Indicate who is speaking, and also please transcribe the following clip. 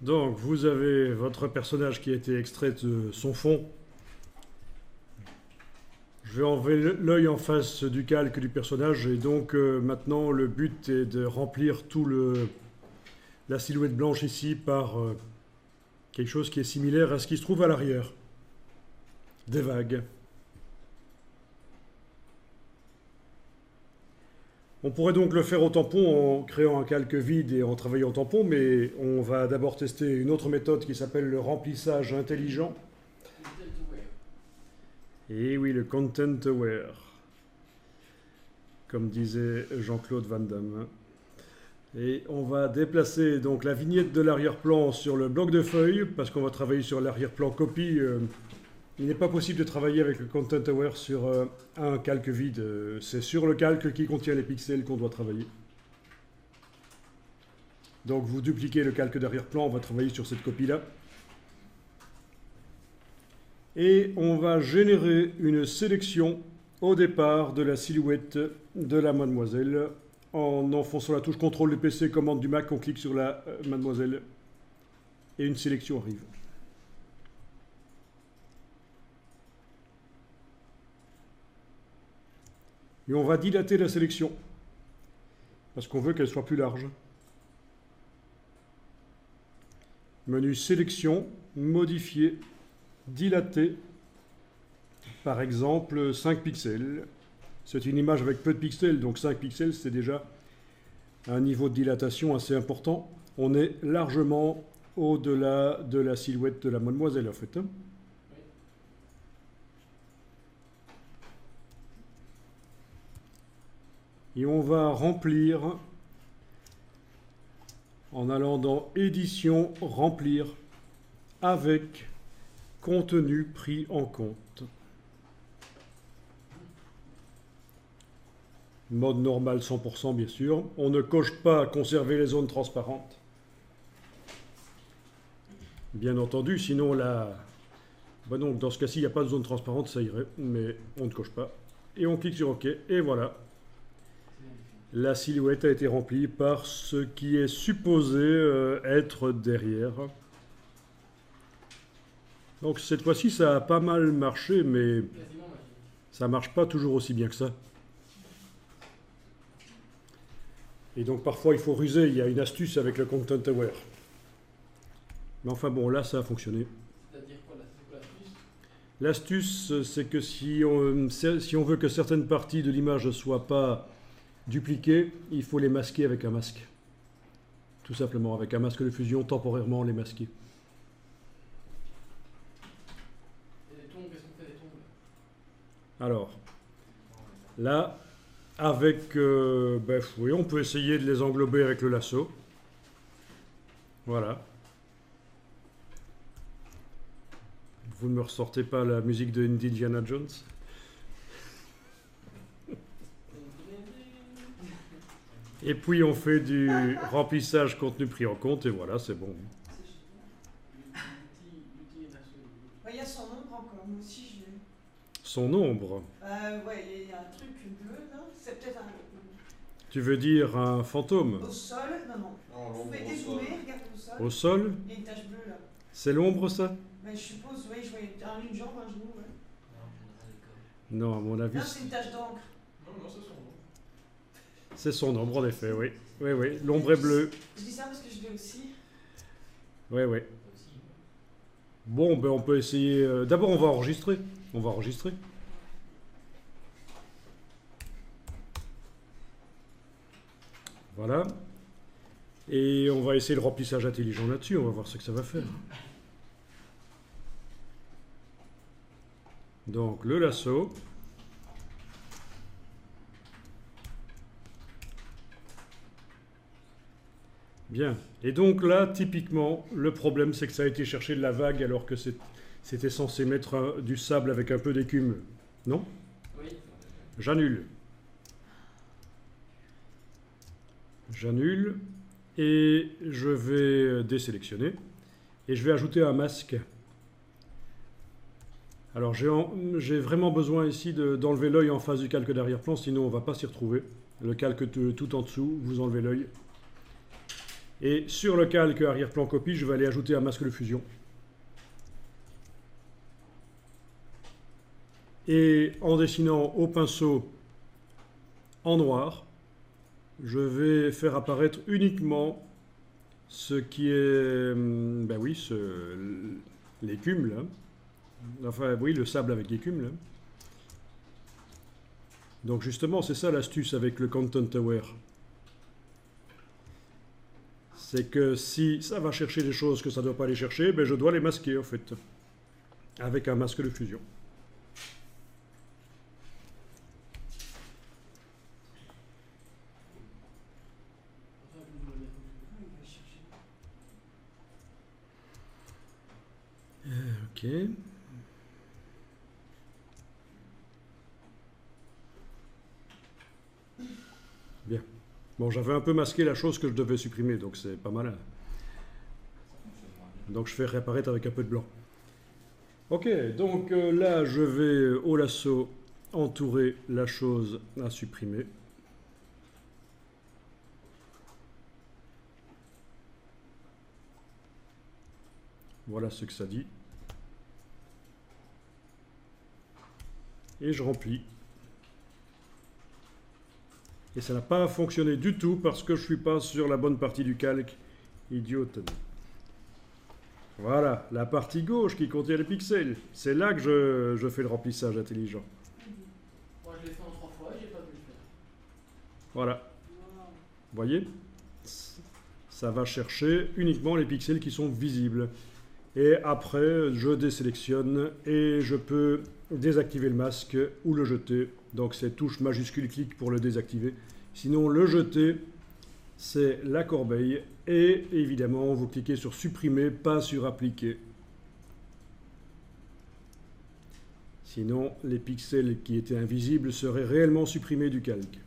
Speaker 1: Donc, vous avez votre personnage qui a été extrait de son fond. Je vais enlever l'œil en face du calque du personnage et donc maintenant le but est de remplir la silhouette blanche ici par quelque chose qui est similaire à ce qui se trouve à l'arrière. Des vagues. On pourrait donc le faire au tampon en créant un calque vide et en travaillant au tampon, mais on va d'abord tester une autre méthode qui s'appelle le remplissage intelligent. Et oui, le content aware, comme disait Jean-Claude Van Damme. Et on va déplacer donc la vignette de l'arrière-plan sur le bloc de feuilles, parce qu'on va travailler sur l'arrière-plan copie. Il n'est pas possible de travailler avec le content aware sur un calque vide. C'est sur le calque qui contient les pixels qu'on doit travailler. Donc vous dupliquez le calque d'arrière-plan, on va travailler sur cette copie-là. Et on va générer une sélection au départ de la silhouette de la mademoiselle. En enfonçant la touche CTRL du PC, commande du Mac, on clique sur la mademoiselle et une sélection arrive. Et on va dilater la sélection parce qu'on veut qu'elle soit plus large. Menu sélection, modifier, dilater, par exemple 5 pixels. C'est une image avec peu de pixels, donc 5 pixels c'est déjà un niveau de dilatation assez important. On est largement au-delà de la silhouette de la mademoiselle en fait. Et on va remplir en allant dans édition, remplir avec contenu pris en compte. Mode normal 100% bien sûr. On ne coche pas conserver les zones transparentes. Bien entendu, sinon là... Ben donc, dans ce cas-ci, il n'y a pas de zone transparente, ça irait, mais on ne coche pas. Et on clique sur OK, et voilà. La silhouette a été remplie par ce qui est supposé être derrière. Donc cette fois-ci, ça a pas mal marché, mais ça marche pas toujours aussi bien que ça. Et donc parfois, il faut ruser. Il y a une astuce avec le content aware. Mais enfin bon, là, ça a fonctionné.
Speaker 2: C'est-à-dire quoi l'astuce?
Speaker 1: L'astuce, c'est que si on veut que certaines parties de l'image ne soient pas dupliquées, il faut les masquer avec un masque. Tout simplement, avec un masque de fusion, temporairement les masquer.
Speaker 2: Et les tongs, qu'est-ce qu'on fait des tongs?
Speaker 1: Alors, là, avec... oui, on peut essayer de les englober avec le lasso. Voilà. Vous ne me ressortez pas la musique de Indiana Jones? Et puis on fait du remplissage contenu pris en compte et voilà, c'est bon.
Speaker 3: Il y a son ombre encore, moi aussi je l'ai.
Speaker 1: Son ombre?
Speaker 3: Ouais, il y a un truc bleu là, c'est peut-être un...
Speaker 1: Tu veux dire un fantôme?
Speaker 3: Au sol, non. Vous pouvez dézoomer, regarde au sol.
Speaker 1: Au sol?
Speaker 3: Il y a une tache bleue là.
Speaker 1: C'est l'ombre ça?
Speaker 3: Mais je suppose, oui, je voyais une jambe, un genou, ouais.
Speaker 1: Non, à mon avis...
Speaker 3: Non, c'est une tache d'encre.
Speaker 2: Non, c'est son ombre.
Speaker 1: C'est son ombre en effet, oui. Oui, oui, l'ombre est bleue.
Speaker 3: Je dis ça parce que je l'ai aussi.
Speaker 1: Oui, oui. Bon, ben on peut essayer... D'abord, on va enregistrer. On va enregistrer. Voilà. Et on va essayer le remplissage intelligent là-dessus. On va voir ce que ça va faire. Donc, le lasso. Bien. Et donc là, typiquement, le problème, c'est que ça a été chercher de la vague alors que c'était censé mettre du sable avec un peu d'écume. Non?
Speaker 2: Oui.
Speaker 1: J'annule. J'annule. Et je vais désélectionner. Et je vais ajouter un masque. Alors j'ai vraiment besoin ici d'enlever l'œil en face du calque d'arrière-plan, sinon on ne va pas s'y retrouver. Le calque tout en dessous, vous enlevez l'œil. Et sur le calque arrière-plan copie, je vais aller ajouter un masque de fusion. Et en dessinant au pinceau en noir, je vais faire apparaître uniquement ce qui est, ben oui, l'écume là. Enfin oui, le sable avec l'écume là. Donc justement, c'est ça l'astuce avec le Content Aware. C'est que si ça va chercher des choses que ça ne doit pas aller chercher, ben je dois les masquer en fait, avec un masque de fusion. Ok. Bien. Bon, j'avais un peu masqué la chose que je devais supprimer, donc c'est pas mal. Donc je fais réapparaître avec un peu de blanc. Ok, donc là je vais au lasso entourer la chose à supprimer. Voilà ce que ça dit. Et je remplis. Et ça n'a pas fonctionné du tout parce que je ne suis pas sur la bonne partie du calque. Idiote. Voilà, la partie gauche qui contient les pixels. C'est là que je fais le remplissage intelligent.
Speaker 2: Moi je l'ai fait en 3 fois, j'ai pas pu le faire.
Speaker 1: Voilà. Vous voyez? Ça va chercher uniquement les pixels qui sont visibles. Et après, je désélectionne et je peux désactiver le masque ou le jeter. Donc c'est touche majuscule clic pour le désactiver. Sinon, le jeter, c'est la corbeille. Et évidemment, vous cliquez sur supprimer, pas sur appliquer. Sinon, les pixels qui étaient invisibles seraient réellement supprimés du calque.